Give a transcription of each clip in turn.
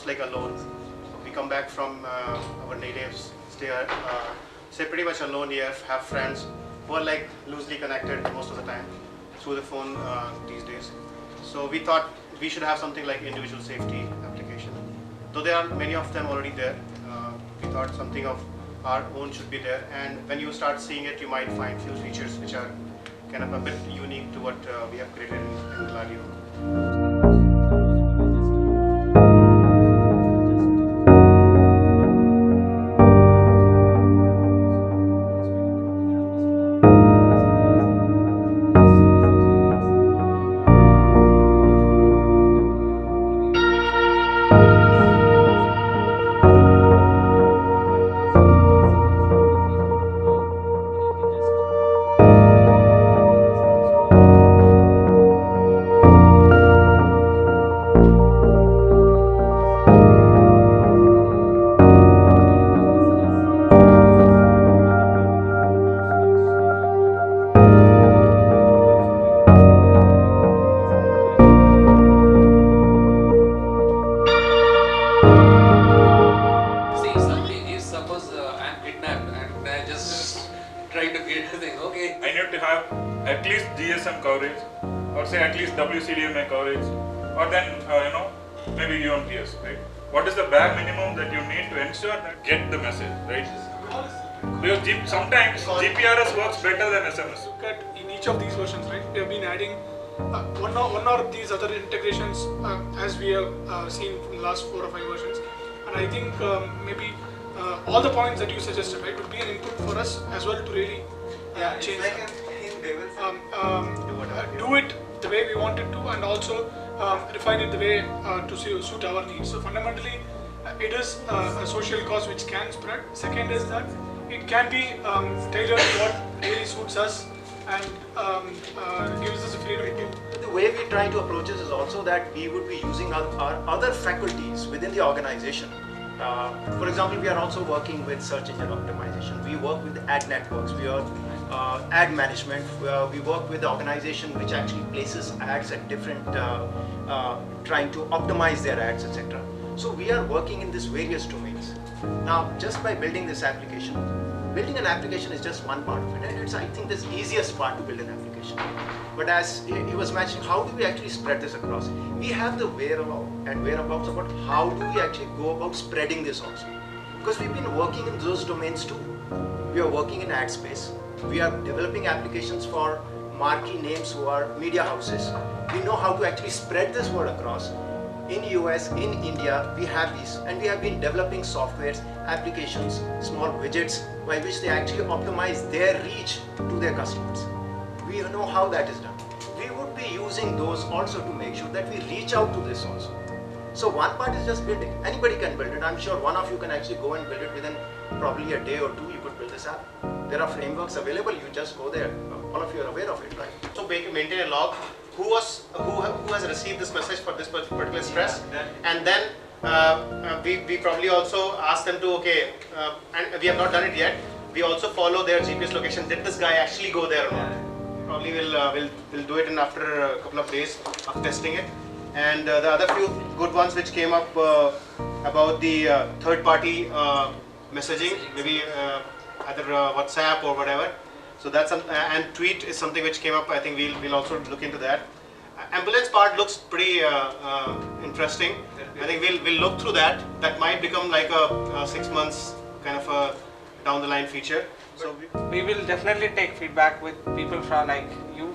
almost like alone. We come back from our natives, stay pretty much alone here, have friends who are like loosely connected most of the time through the phone these days. So we thought we should have something like individual safety application. Though there are many of them already there, we thought something of our own should be there. And when you start seeing it, you might find few features which are kind of a bit unique to what we have created in Gladio. Trying to get the thing, okay. I need to have at least GSM coverage, or say at least WCDMA coverage, or then maybe UMTS, right? What is the bare minimum that you need to ensure that get the message, right? Because sometimes GPRS works better than SMS. Look at in each of these versions, right? We have been adding one or these other integrations as we have seen from the last 4 or 5 versions, and I think maybe all the points that you suggested, right, would be an input for us as well to really change that. Do it the way we want it to, and also refine it the way to suit our needs. So fundamentally, it is a social cause which can spread. Second is that it can be tailored to what really suits us and gives us a freedom to do. The way we try to approach this is also that we would be using our other faculties within the organization. For example, we are also working with search engine optimization. We work with ad networks. We are ad management. We work with the organization which actually places ads at different, trying to optimize their ads, etc. So we are working in these various domains. Now, just by building this application, building an application is just one part of it, and it's, I think, the easiest part to build an application. But as he was mentioning, how do we actually spread this across? We have the whereabouts about how do we actually go about spreading this also. Because we've been working in those domains too. We are working in ad space. We are developing applications for marquee names who are media houses. We know how to actually spread this word across. In US, in India, we have these, and we have been developing softwares, applications, small widgets by which they actually optimize their reach to their customers. We know how that is done. We would be using those also to make sure that we reach out to this also. So one part is just building. Anybody can build it. I'm sure one of you can actually go and build it within probably a day or two. You could build this app. There are frameworks available. You just go there. All of you are aware of it, right? So maintain a log. Who has received this message for this particular stress, and then we probably also ask them to and we have not done it yet. We also follow their GPS location. Did this guy actually go there or not? Probably we'll do it in after a couple of days of testing it. And the other few good ones which came up about the third-party messaging, maybe either WhatsApp or whatever. So that's and tweet is something which came up. I think we'll also look into that. Ambulance part looks pretty interesting. I think we'll look through that. That might become like a 6 months kind of a down the line feature. So we will definitely take feedback with people from like you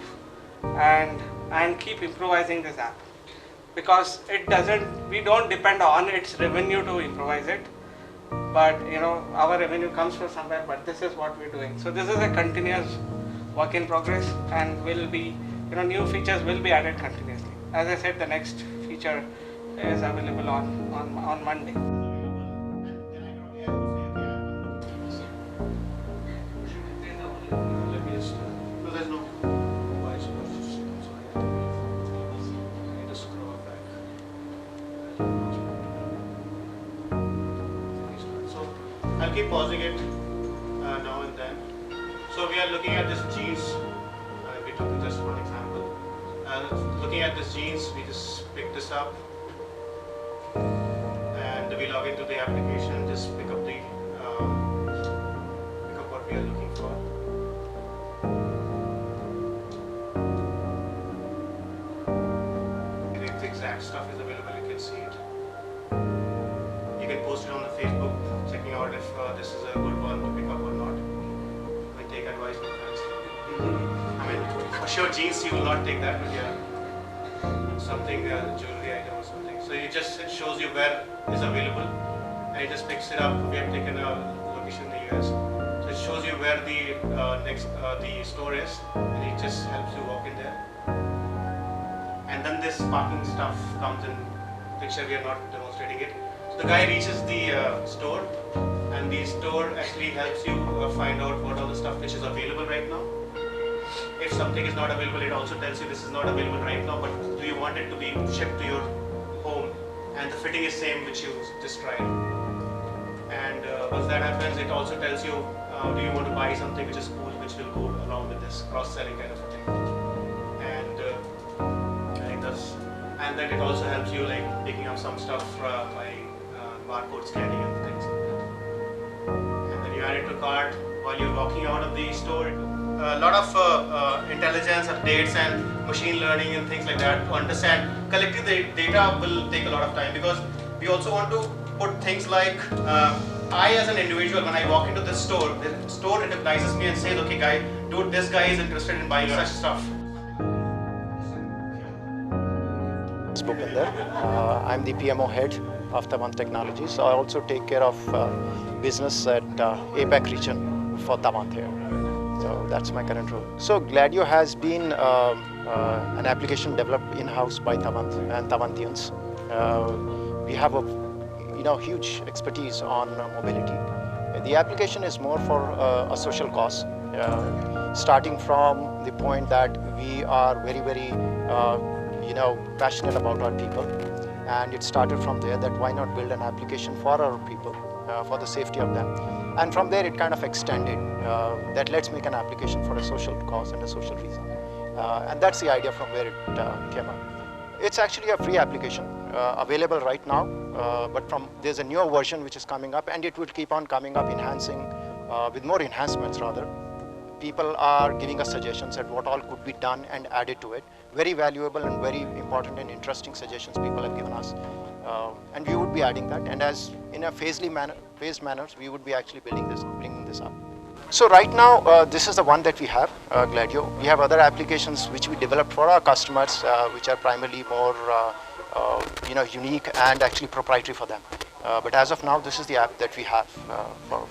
and keep improvising this app, because we don't depend on its revenue to improvise it, but our revenue comes from somewhere, but this is what we're doing. So this is a continuous work in progress, and will be new features will be added continuously. As I said, the next feature is available on Monday. I'll keep pausing it now and then. So we are looking at this genes. We took just one example. Looking at this genes, we just picked this up. we log into the application, just pick up what we are looking for. And if the exact stuff is available, you can see it. You can post it on the Facebook, checking out if this is a good one to pick up or not. We take advice from friends. I mean, for sure jeans you will not take that, but yeah, something jewelry item or something. So it shows you where is available, and it just picks it up. We have taken a location in the US, so it shows you where the the store is, and it just helps you walk in there. And then this parking stuff comes in picture. We are not demonstrating it. So the guy reaches the store, and the store actually helps you find out what all the stuff which is available right now. If something is not available, it also tells you this is not available right now, but do you want it to be shipped to your home, and the fitting is same which you just tried. And once that happens, it also tells you do you want to buy something which is cool, which will go along with this cross-selling kind of a thing. And then it also helps you like picking up some stuff by barcode scanning and things like that. And then you add it to cart while you're walking out of the store. A lot of intelligence, updates, and machine learning and things like that to understand. Collecting the data will take a lot of time, because we also want to put things like I as an individual, when I walk into this store, the store recognizes me and says, okay guy, dude, this guy is interested in buying such stuff. Spoken there. I'm the PMO head of Tavent Technologies. So I also take care of business at APAC region for Tavant here. So that's my current role. So Gladio has been an application developed in-house by Tavant and Tavantians. We have a huge expertise on mobility. The application is more for a social cause, starting from the point that we are very passionate about our people, and it started from there that why not build an application for our people, for the safety of them. And from there it kind of extended that let's make an application for a social cause and a social reason. And that's the idea from where it came up. It's actually a free application available right now, but there's a newer version which is coming up, and it will keep on coming up, enhancing with more enhancements rather. People are giving us suggestions at what all could be done and added to it. Very valuable and very important and interesting suggestions people have given us. And we would be adding that, and as in a phased manners, we would be actually bringing this up. So right now, this is the one that we have, Gladio. We have other applications which we developed for our customers, which are primarily more unique and actually proprietary for them. But as of now, this is the app that we have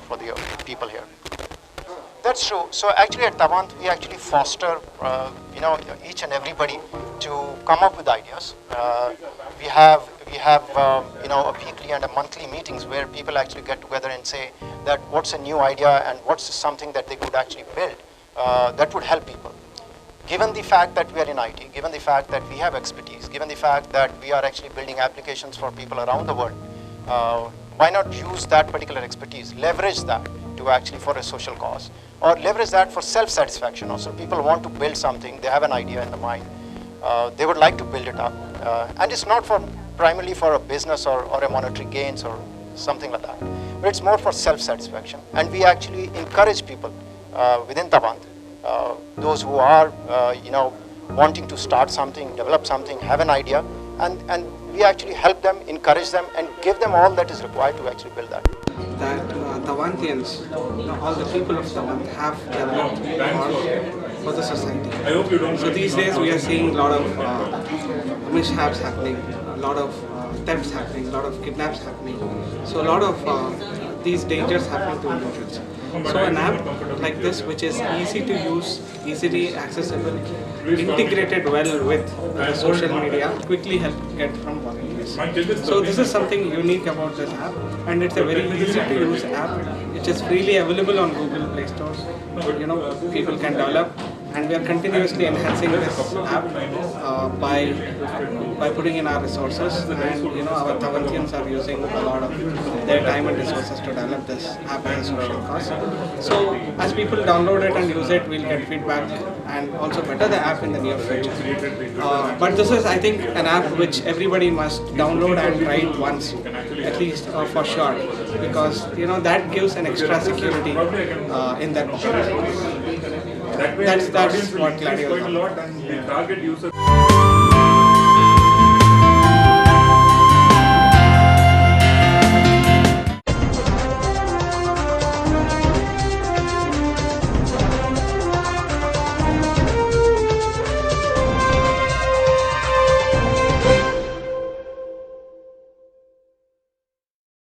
for the people here. That's true. So actually at Tavant, we actually foster, each and everybody to come up with ideas. We have a weekly and a monthly meetings where people actually get together and say that what's a new idea and what's something that they could actually build that would help people. Given the fact that we are in IT, given the fact that we have expertise, given the fact that we are actually building applications for people around the world, why not use that particular expertise, leverage that to actually for a social cause, or leverage that for self-satisfaction. Also, people want to build something, they have an idea in the mind, they would like to build it up, and it's not primarily for a business or a monetary gains or something like that, but it's more for self-satisfaction. And we actually encourage people within Tavant, those who are wanting to start something, develop something, have an idea, and we actually help them, encourage them, and give them all that is required to actually build that. That Tavantians, all the people of Tavant have developed for the society. I hope you don't. So these days we are seeing a lot of mishaps happening, a lot of thefts happening, a lot of kidnaps happening. So a lot of these dangers happening to individuals. So an app like this, which is easy to use, easily accessible, integrated well with the social media, quickly help get from volunteers. So this is something unique about this app, and it's a very easy to use app. It is freely available on Google Play Store. People can develop and we are continuously enhancing this app by putting in our resources, and our Tavantians are using a lot of their time and resources to develop this app as a social cause. So as people download it and use it, we'll get feedback and also better the app in the near future. But this is, I think, an app which everybody must download and try it once, at least for sure, because that gives an extra security in that pocket. That's what Gladio is all about.